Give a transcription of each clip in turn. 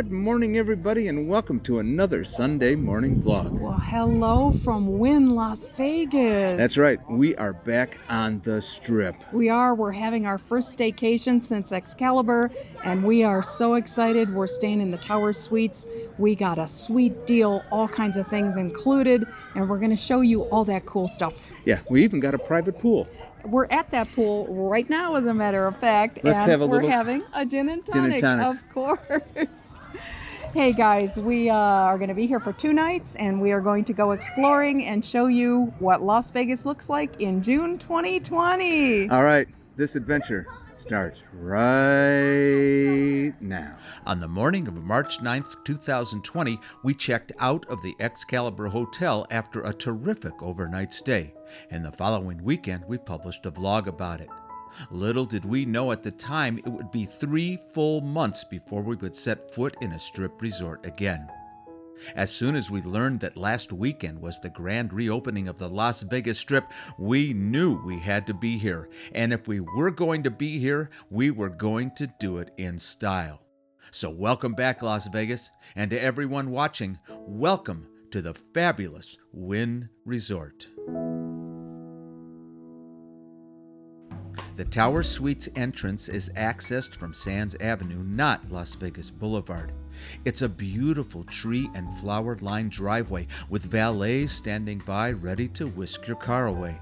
Good morning, everybody, and welcome to another Sunday morning vlog. Well, hello from Wynn Las Vegas. That's right. We are back on the Strip. We're having our first staycation since Excalibur, and we are so excited. We're staying in the Tower Suites. We got a sweet deal, all kinds of things included, and we're going to show you all that cool stuff. Yeah, we even got a private pool. We're at that pool right now, as a matter of fact, We're having a gin and tonic, of course. Hey guys, we are going to be here for 2 nights, and we are going to go exploring and show you what Las Vegas looks like in June 2020. All right, this adventure starts right now. On the morning of March 9th, 2020, we checked out of the Excalibur Hotel after a terrific overnight stay, and the following weekend we published a vlog about it. Little did we know at the time it would be 3 full months before we would set foot in a Strip resort again. As soon as we learned that last weekend was the grand reopening of the Las Vegas Strip, we knew we had to be here. And if we were going to be here, we were going to do it in style. So welcome back, Las Vegas, and to everyone watching, welcome to the fabulous Wynn Resort. The Tower Suites entrance is accessed from Sands Avenue, not Las Vegas Boulevard. It's a beautiful tree and flower-lined driveway with valets standing by ready to whisk your car away.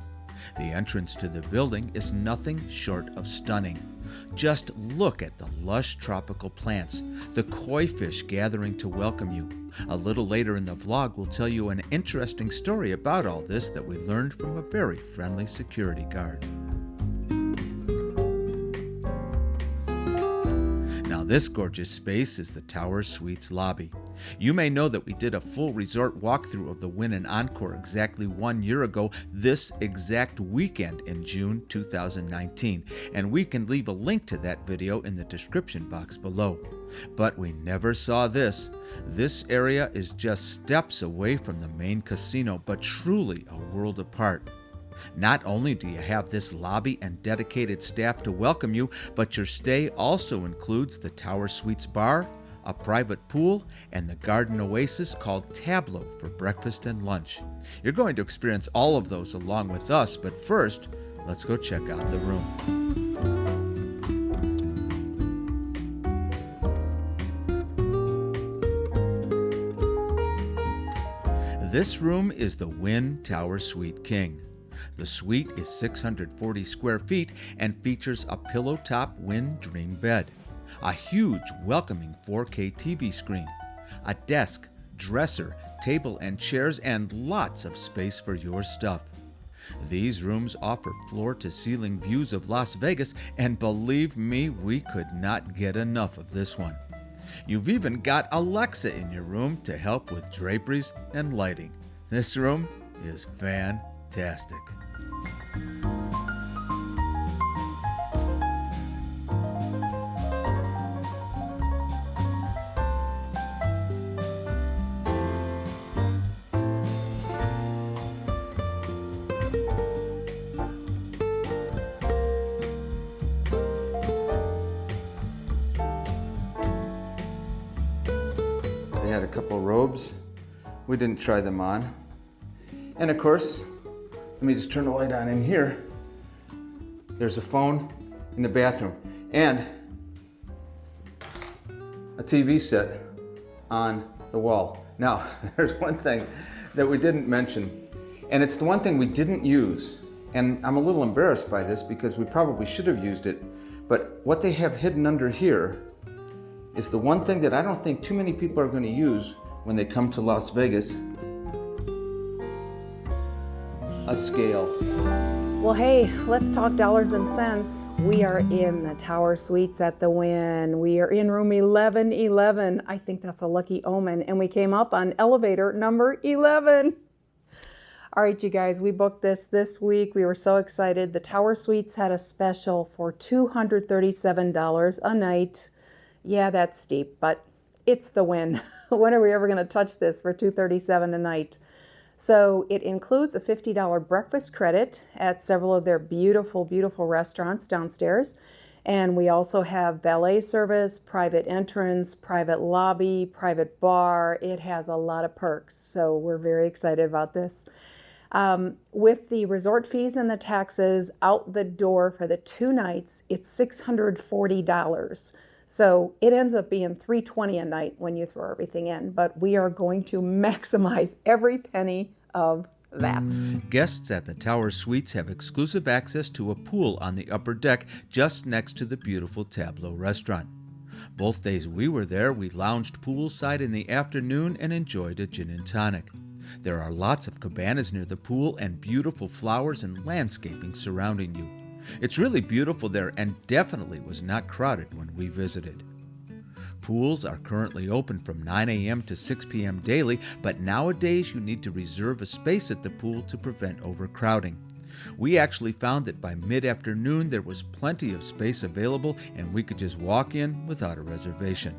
The entrance to the building is nothing short of stunning. Just look at the lush tropical plants, the koi fish gathering to welcome you. A little later in the vlog, we'll tell you an interesting story about all this that we learned from a very friendly security guard. Now, this gorgeous space is the Tower Suites lobby. You may know that we did a full resort walkthrough of the Wynn and Encore exactly 1 year ago, this exact weekend in June 2019, and we can leave a link to that video in the description box below. But we never saw this. This area is just steps away from the main casino, but truly a world apart. Not only do you have this lobby and dedicated staff to welcome you, but your stay also includes the Tower Suites bar, a private pool, and the garden oasis called Tableau for breakfast and lunch. You're going to experience all of those along with us, but first, let's go check out the room. This room is the Wynn Tower Suite King. The suite is 640 square feet and features a pillow-top Wynn Dream bed, a huge welcoming 4K TV screen, a desk, dresser, table and chairs, and lots of space for your stuff. These rooms offer floor-to-ceiling views of Las Vegas, and believe me, we could not get enough of this one. You've even got Alexa in your room to help with draperies and lighting. This room is fantastic. They had a couple robes. We didn't try them on. And of course, let me just turn the light on in here. There's a phone in the bathroom and a TV set on the wall. Now, there's one thing that we didn't mention, and it's the one thing we didn't use. And I'm a little embarrassed by this because we probably should have used it, but what they have hidden under here is the one thing that I don't think too many people are going to use when they come to Las Vegas. A scale. Well, hey, let's talk dollars and cents. We are in the Tower Suites at the Wynn. We are in room 1111. I think that's a lucky omen. And we came up on elevator number 11. All right, you guys, we booked this week. We were so excited. The Tower Suites had a special for $237 a night. Yeah, that's steep, but it's the Wynn. When are we ever going to touch this for $237 a night? So it includes a $50 breakfast credit at several of their beautiful, beautiful restaurants downstairs. And we also have valet service, private entrance, private lobby, private bar. It has a lot of perks, so we're very excited about this. With the resort fees and the taxes out the door for the 2 nights, it's $640. So it ends up being $320 a night when you throw everything in, but we are going to maximize every penny of that. Guests at the Tower Suites have exclusive access to a pool on the upper deck just next to the beautiful Tableau Restaurant. Both days we were there, we lounged poolside in the afternoon and enjoyed a gin and tonic. There are lots of cabanas near the pool and beautiful flowers and landscaping surrounding you. It's really beautiful there and definitely was not crowded when we visited. Pools are currently open from 9 a.m. to 6 p.m. daily, but nowadays you need to reserve a space at the pool to prevent overcrowding. We actually found that by mid-afternoon there was plenty of space available and we could just walk in without a reservation.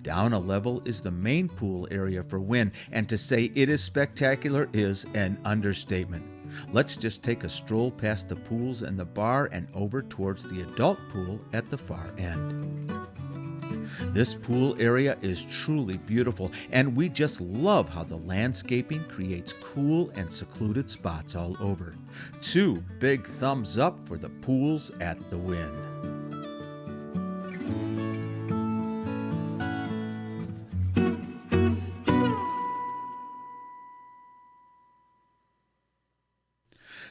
Down a level is the main pool area for Wynn, and to say it is spectacular is an understatement. Let's just take a stroll past the pools and the bar and over towards the adult pool at the far end. This pool area is truly beautiful, and we just love how the landscaping creates cool and secluded spots all over. 2 big thumbs up for the pools at the Wynn.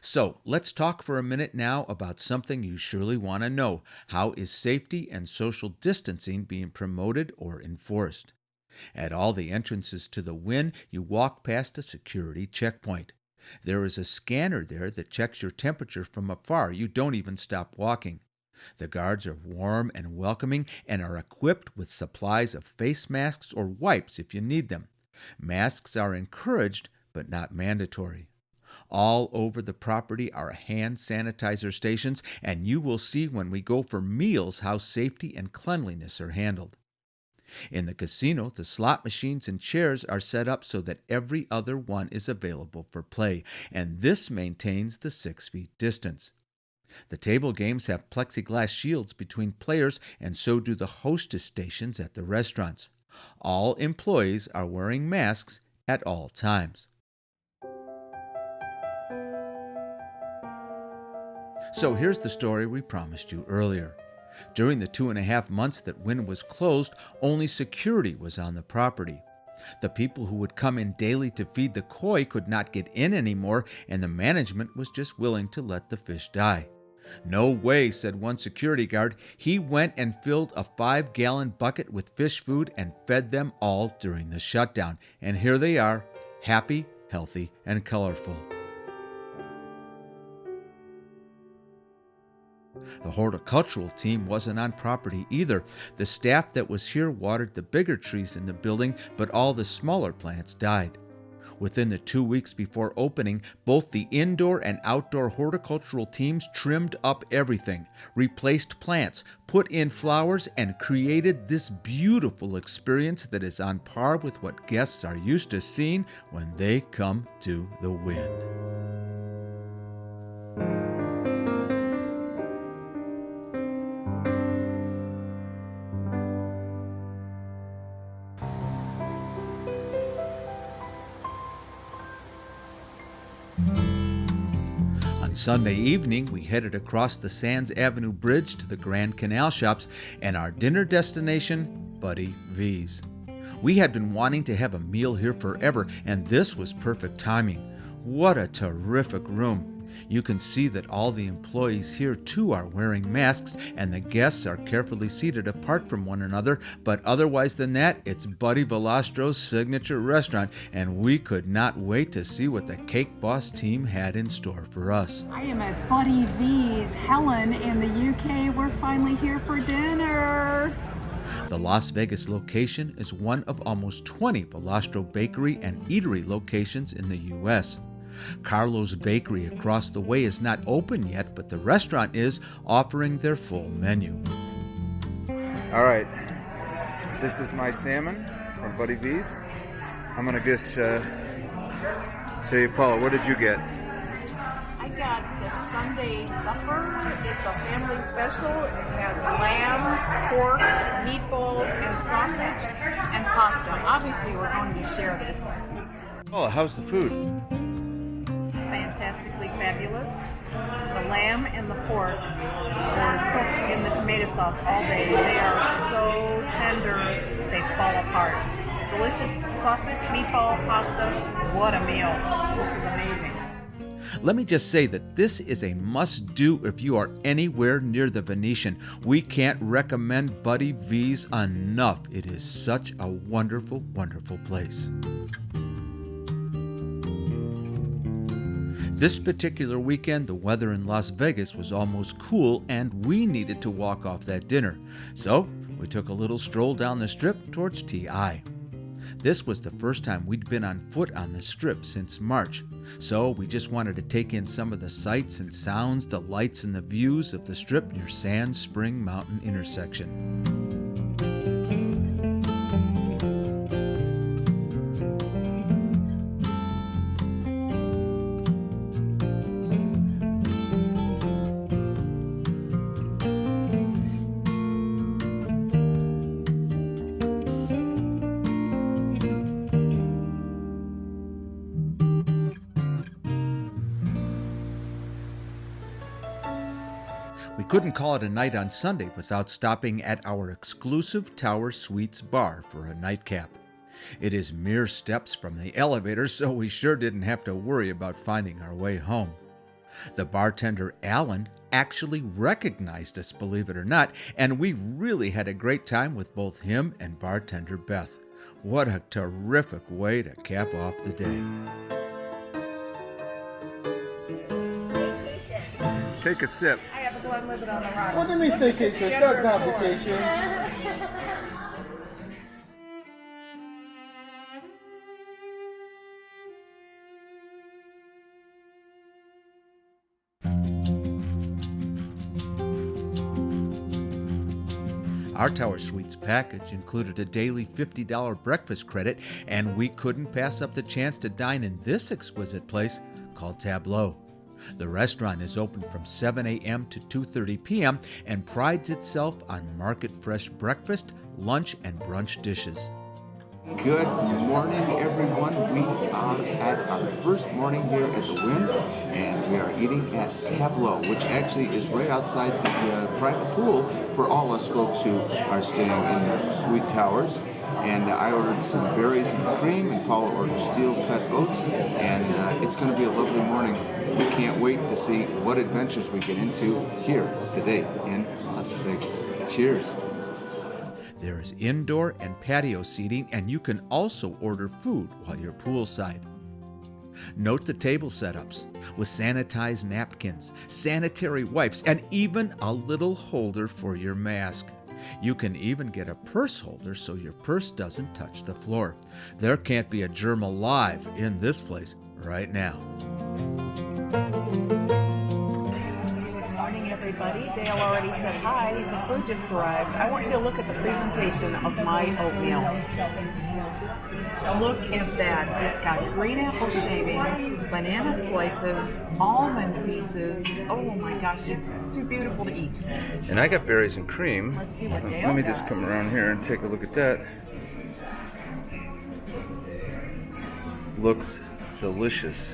So let's talk for a minute now about something you surely want to know. How is safety and social distancing being promoted or enforced? At all the entrances to the Wynn, you walk past a security checkpoint. There is a scanner there that checks your temperature from afar. You don't even stop walking. The guards are warm and welcoming and are equipped with supplies of face masks or wipes if you need them. Masks are encouraged, but not mandatory. All over the property are hand sanitizer stations, and you will see when we go for meals how safety and cleanliness are handled. In the casino, the slot machines and chairs are set up so that every other one is available for play, and this maintains the 6 feet distance. The table games have plexiglass shields between players, and so do the hostess stations at the restaurants. All employees are wearing masks at all times. So here's the story we promised you earlier. During the 2.5 months that Wynn was closed, only security was on the property. The people who would come in daily to feed the koi could not get in anymore, and the management was just willing to let the fish die. "No way," said one security guard. He went and filled a 5-gallon bucket with fish food and fed them all during the shutdown. And here they are, happy, healthy, and colorful. The horticultural team wasn't on property either. The staff that was here watered the bigger trees in the building, but all the smaller plants died. Within the 2 weeks before opening, both the indoor and outdoor horticultural teams trimmed up everything, replaced plants, put in flowers, and created this beautiful experience that is on par with what guests are used to seeing when they come to the Wynn. On Sunday evening, we headed across the Sands Avenue Bridge to the Grand Canal Shops and our dinner destination, Buddy V's. We had been wanting to have a meal here forever, and this was perfect timing. What a terrific room. You can see that all the employees here too are wearing masks, and the guests are carefully seated apart from one another, but otherwise than that, it's Buddy Valastro's signature restaurant, and we could not wait to see what the Cake Boss team had in store for us. I am at Buddy V's. Helen in the UK, we're finally here for dinner. The Las Vegas location is one of almost 20 Valastro bakery and eatery locations in the U.S. Carlo's Bakery across the way is not open yet, but the restaurant is, offering their full menu. All right, this is my salmon from Buddy V's. I'm gonna just show you, Paula, what did you get? I got the Sunday supper. It's a family special. It has lamb, pork, meatballs, and sausage, and pasta. Obviously, we're going to share this. Oh, how's the food? Fantastically fabulous. The lamb and the pork were cooked in the tomato sauce all day. They are so tender, they fall apart. Delicious sausage, meatball, pasta. What a meal. This is amazing. Let me just say that this is a must-do if you are anywhere near the Venetian. We can't recommend Buddy V's enough. It is such a wonderful, wonderful place. This particular weekend, the weather in Las Vegas was almost cool and we needed to walk off that dinner. So we took a little stroll down the strip towards TI. This was the first time we'd been on foot on the strip since March, so we just wanted to take in some of the sights and sounds, the lights and the views of the strip near Sand Spring Mountain intersection. We couldn't call it a night on Sunday without stopping at our exclusive Tower Suites bar for a nightcap. It is mere steps from the elevator, so we sure didn't have to worry about finding our way home. The bartender, Alan, actually recognized us, believe it or not, and we really had a great time with both him and bartender Beth. What a terrific way to cap off the day. Take a sip. I have a Glenlivet on the rocks. What do you mean staycation? It's not complication. Our Tower Suites package included a daily $50 breakfast credit, and we couldn't pass up the chance to dine in this exquisite place called Tableau. The restaurant is open from 7 a.m. to 2:30 p.m. and prides itself on market-fresh breakfast, lunch, and brunch dishes. Good morning, everyone. We are at our first morning here at the Wynn, and we are eating at Tableau, which actually is right outside the private pool for all us folks who are staying in the suite towers. And I ordered some berries and cream, and Paula ordered steel-cut oats, and it's going to be a lovely morning. We can't wait to see what adventures we get into here today in Las Vegas. Cheers. There is indoor and patio seating, and you can also order food while you're poolside. Note the table setups with sanitized napkins, sanitary wipes, and even a little holder for your mask. You can even get a purse holder so your purse doesn't touch the floor. There can't be a germ alive in this place right now. Everybody. Dale already said hi. The food just arrived. I want you to look at the presentation of my oatmeal. Look at that. It's got green apple shavings, banana slices, almond pieces. Oh my gosh, it's too beautiful to eat. And I got berries and cream. Let's see what Dale Let me got. just come around here and take a look at that. Looks delicious.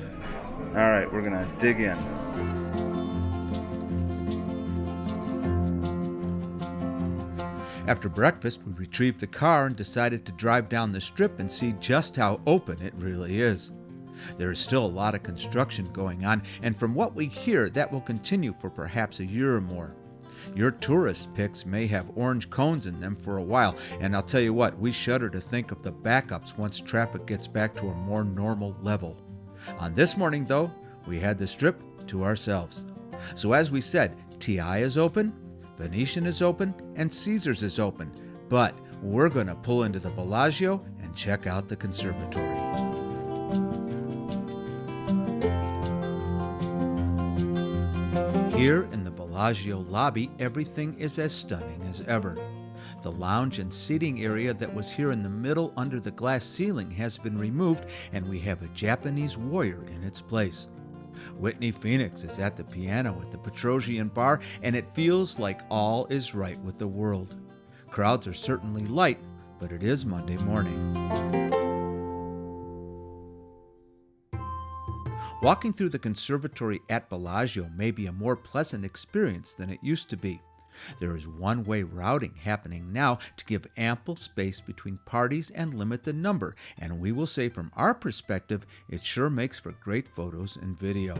All right, we're gonna dig in. After breakfast, we retrieved the car and decided to drive down the strip and see just how open it really is. There is still a lot of construction going on, and from what we hear, that will continue for perhaps a year or more. Your tourist pics may have orange cones in them for a while, and I'll tell you what, we shudder to think of the backups once traffic gets back to a more normal level. On this morning, though, we had the strip to ourselves. So as we said, TI is open, Venetian is open, and Caesars is open, but we're going to pull into the Bellagio and check out the conservatory. Here in the Bellagio lobby, everything is as stunning as ever. The lounge and seating area that was here in the middle under the glass ceiling has been removed, and we have a Japanese warrior in its place. Whitney Phoenix is at the piano at the Petrosian Bar, and it feels like all is right with the world. Crowds are certainly light, but it is Monday morning. Walking through the conservatory at Bellagio may be a more pleasant experience than it used to be. There is one-way routing happening now to give ample space between parties and limit the number, and we will say from our perspective, it sure makes for great photos and video.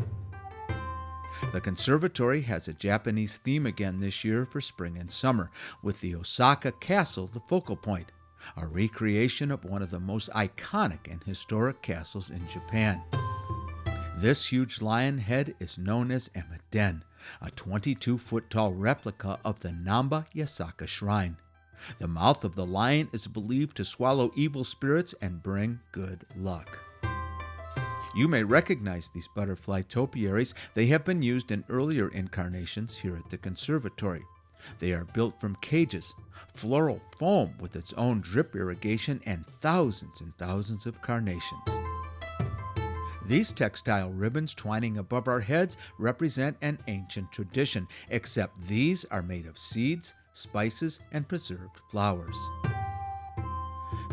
The conservatory has a Japanese theme again this year for spring and summer, with the Osaka Castle the focal point, a recreation of one of the most iconic and historic castles in Japan. This huge lion head is known as Emaden, a 22-foot-tall replica of the Namba Yasaka Shrine. The mouth of the lion is believed to swallow evil spirits and bring good luck. You may recognize these butterfly topiaries. They have been used in earlier incarnations here at the conservatory. They are built from cages, floral foam with its own drip irrigation, and thousands of carnations. These textile ribbons twining above our heads represent an ancient tradition, except these are made of seeds, spices, and preserved flowers.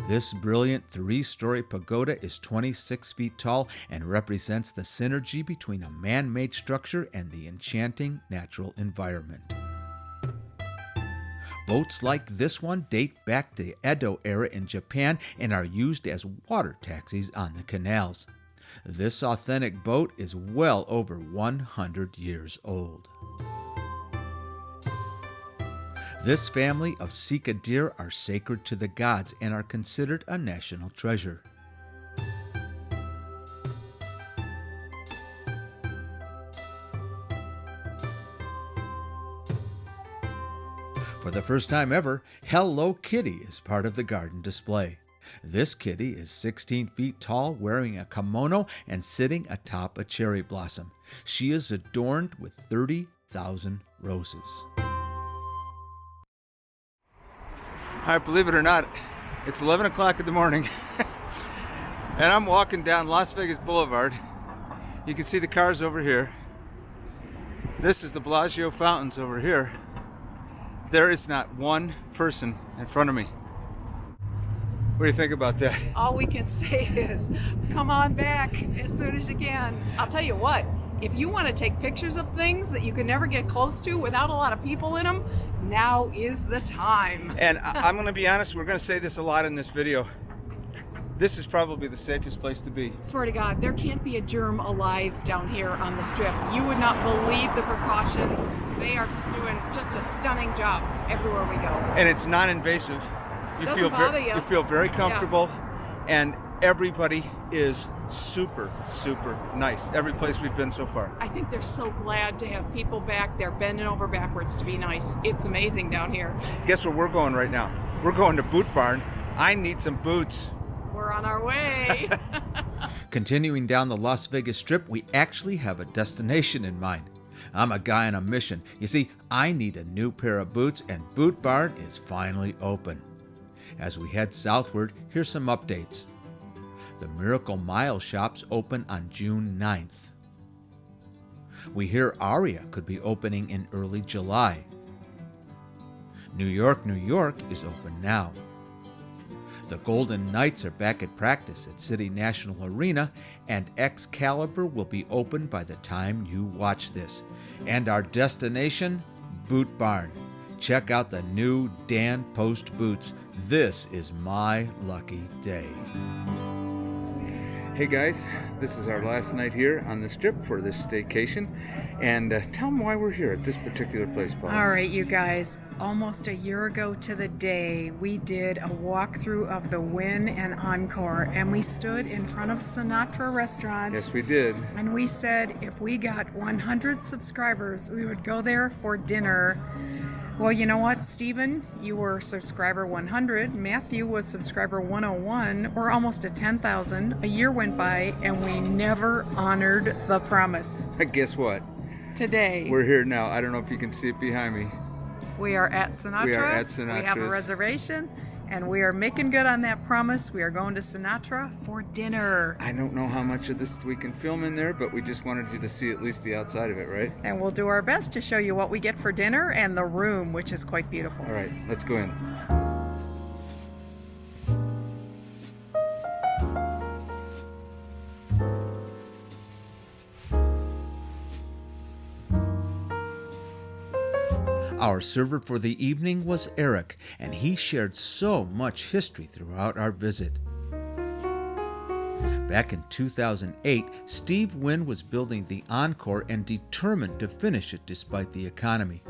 This brilliant 3-story pagoda is 26 feet tall and represents the synergy between a man-made structure and the enchanting natural environment. Boats like this one date back to the Edo era in Japan and are used as water taxis on the canals. This authentic boat is well over 100 years old. This family of Sika deer are sacred to the gods and are considered a national treasure. For the first time ever, Hello Kitty is part of the garden display. This kitty is 16 feet tall, wearing a kimono and sitting atop a cherry blossom. She is adorned with 30,000 roses. All right, believe it or not, it's 11 o'clock in the morning, and I'm walking down Las Vegas Boulevard. You can see the cars over here. This is the Bellagio Fountains over here. There is not one person in front of me. What do you think about that? All we can say is, come on back as soon as you can. I'll tell you what, if you want to take pictures of things that you can never get close to without a lot of people in them, now is the time. And I'm going to be honest, we're going to say this a lot in this video. This is probably the safest place to be. Swear to God, there can't be a germ alive down here on the Strip. You would not believe the precautions. They are doing just a stunning job everywhere we go. And it's non-invasive. You feel very comfortable, and everybody is super nice. Every place we've been so far. I think they're so glad to have people back there bending over backwards to be nice. It's amazing down here. Guess where we're going right now? We're going to Boot Barn. I need some boots. We're on our way. Continuing down the Las Vegas Strip, we actually have a destination in mind. I'm a guy on a mission. You see, I need a new pair of boots, and Boot Barn is finally open. As we head southward, here's some updates. The Miracle Mile shops open on June 9th. We hear Aria could be opening in early July. New York is open now. The Golden Knights are back at practice at City National Arena, and Excalibur will be open by the time you watch this. And our destination, Boot Barn. Check out the new Dan Post boots. This is my lucky day. Hey guys, this is our last night here on the Strip for this staycation. And tell them why we're here at this particular place, Paul. All right, you guys. Almost a year ago to the day, we did a walkthrough of the Wynn and Encore, and we stood in front of Sinatra Restaurant. Yes, we did. And we said if we got 100 subscribers, we would go there for dinner. Well, you know what, Stephen? You were subscriber 100. Matthew was subscriber 101. We're almost at 10,000. A year went by, and we never honored the promise. Guess what? Today. We're here now. I don't know if you can see it behind me. We are at Sinatra. We are at Sinatra's. We have a reservation, and we are making good on that promise. We are going to Sinatra for dinner. I don't know how much of this we can film in there, but we just wanted you to see at least the outside of it, right? And we'll do our best to show you what we get for dinner and the room, which is quite beautiful. All right, let's go in. Our server for the evening was Eric, and he shared so much history throughout our visit. Back in 2008, Steve Wynn was building the Encore and determined to finish it despite the economy.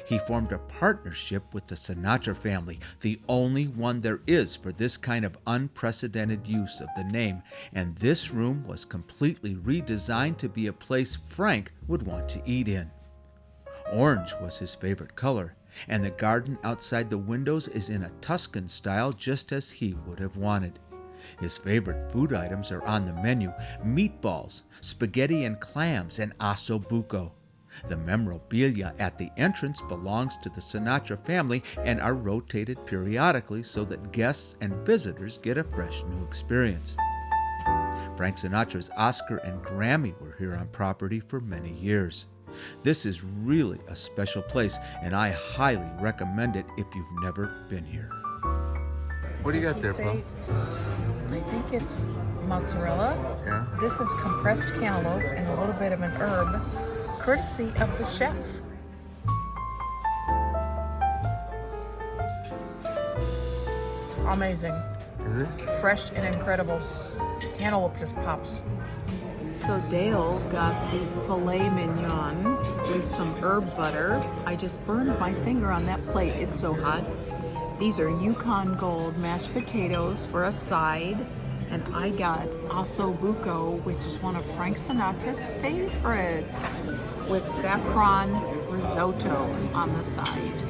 He formed a partnership with the Sinatra family, the only one there is for this kind of unprecedented use of the name, and this room was completely redesigned to be a place Frank would want to eat in. Orange was his favorite color, and the garden outside the windows is in a Tuscan style just as he would have wanted. His favorite food items are on the menu: meatballs, spaghetti and clams, and osso buco. The memorabilia at the entrance belongs to the Sinatra family and are rotated periodically so that guests and visitors get a fresh new experience. Frank Sinatra's Oscar and Grammy were here on property for many years. This is really a special place, and I highly recommend it if you've never been here. What do you got there, Paul? I think it's mozzarella. Yeah. This is compressed cantaloupe and a little bit of an herb, courtesy of the chef. Amazing. Is it? Fresh and incredible. Cantaloupe just pops. So Dale got the filet mignon with some herb butter. I just burned my finger on that plate. It's so hot. These are Yukon Gold mashed potatoes for a side. And I got osso buco, which is one of Frank Sinatra's favorites, with saffron risotto on the side.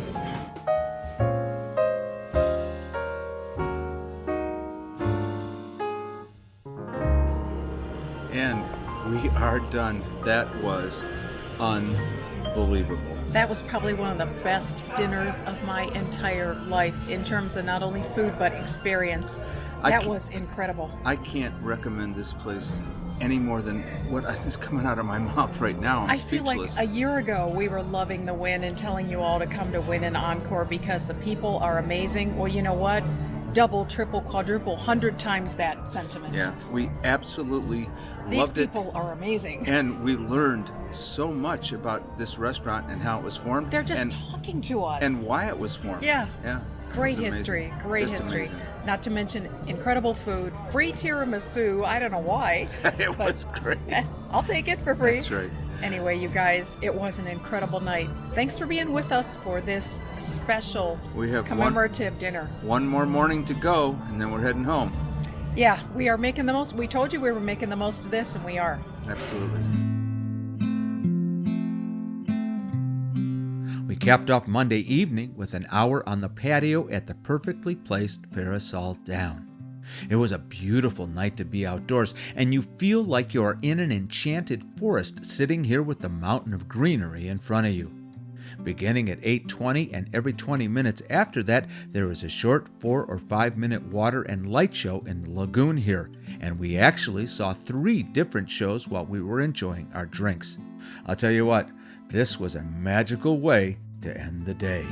And we are done. That was unbelievable. That was probably one of the best dinners of my entire life in terms of not only food but experience. That was incredible. I can't recommend this place any more than what is coming out of my mouth right now. I feel like a year ago we were loving the Wynn and telling you all to come to Wynn and Encore because the people are amazing. Well, you know what? Double, triple, quadruple, 100 times that sentiment. Yeah, we absolutely These loved it. people are amazing. And we learned so much about this restaurant and how it was formed. They're just talking to us. And why it was formed. Yeah. Yeah. Great It was history, amazing. great Just history. amazing. Not to mention incredible food, free tiramisu. I don't know why. It was great. I'll take it for free. That's right. Anyway, you guys, it was an incredible night. Thanks for being with us for this special We have commemorative dinner. one more morning to go, and then we're heading home. Yeah, we are making the most. We told you we were making the most of this, and we are. Absolutely. We capped off Monday evening with an hour on the patio at the perfectly placed Parasol Down. It was a beautiful night to be outdoors, and you feel like you are in an enchanted forest sitting here with the mountain of greenery in front of you. Beginning at 8:20 and every 20 minutes after that, there is a short 4 or 5 minute water and light show in the lagoon here, and we actually saw 3 different shows while we were enjoying our drinks. I'll tell you what, this was a magical way to end the day.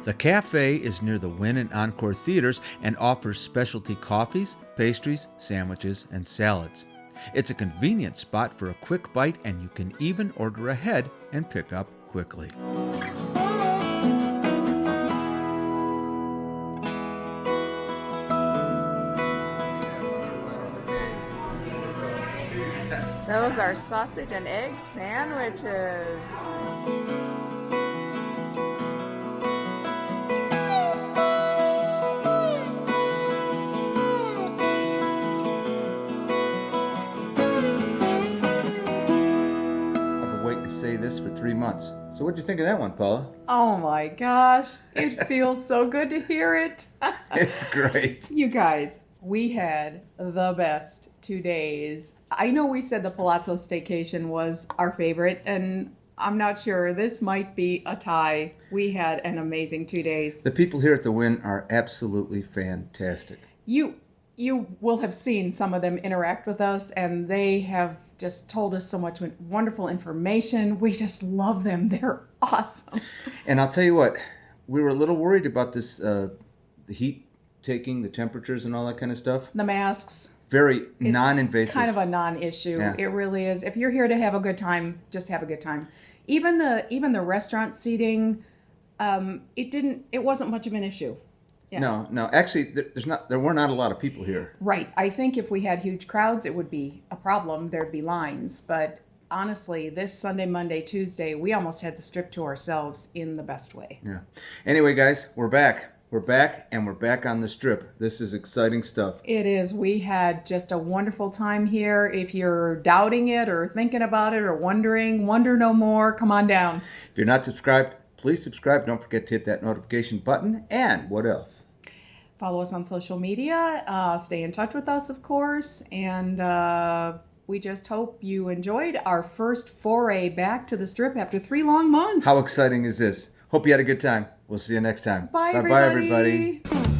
The cafe is near the Wynn and Encore theaters and offers specialty coffees, pastries, sandwiches, and salads. It's a convenient spot for a quick bite, and you can even order ahead and pick up quickly. Those are sausage and egg sandwiches. this for 3 months. So what'd you think of that one, Paula? Oh my gosh, it feels so good to hear it. It's great. You guys, we had the best 2 days. I know we said the Palazzo Staycation was our favorite, and I'm not sure. This might be a tie. We had an amazing 2 days. The people here at the Wynn are absolutely fantastic. You will have seen some of them interact with us, and they have just told us so much wonderful information. We just love them. They're awesome. And I'll tell you what, we were a little worried about this, the heat taking, the temperatures and all that kind of stuff. The masks. Very non-invasive. Kind of a non-issue. Yeah. It really is. If you're here to have a good time, just have a good time. Even the restaurant seating, it wasn't much of an issue. Yeah. No. Actually, there were not a lot of people here. Right. I think if we had huge crowds, it would be a problem. There'd be lines. But honestly, this Sunday, Monday, Tuesday, we almost had the Strip to ourselves in the best way. Yeah. Anyway, guys, we're back. We're back, and we're back on the Strip. This is exciting stuff. It is. We had just a wonderful time here. If you're doubting it or thinking about it or wondering, wonder no more, come on down. If you're not subscribed, please subscribe. Don't forget to hit that notification button. And what else? Follow us on social media. Stay in touch with us, of course. And we just hope you enjoyed our first foray back to the Strip after 3 long months. How exciting is this? Hope you had a good time. We'll see you next time. Bye, Bye-bye, everybody. everybody.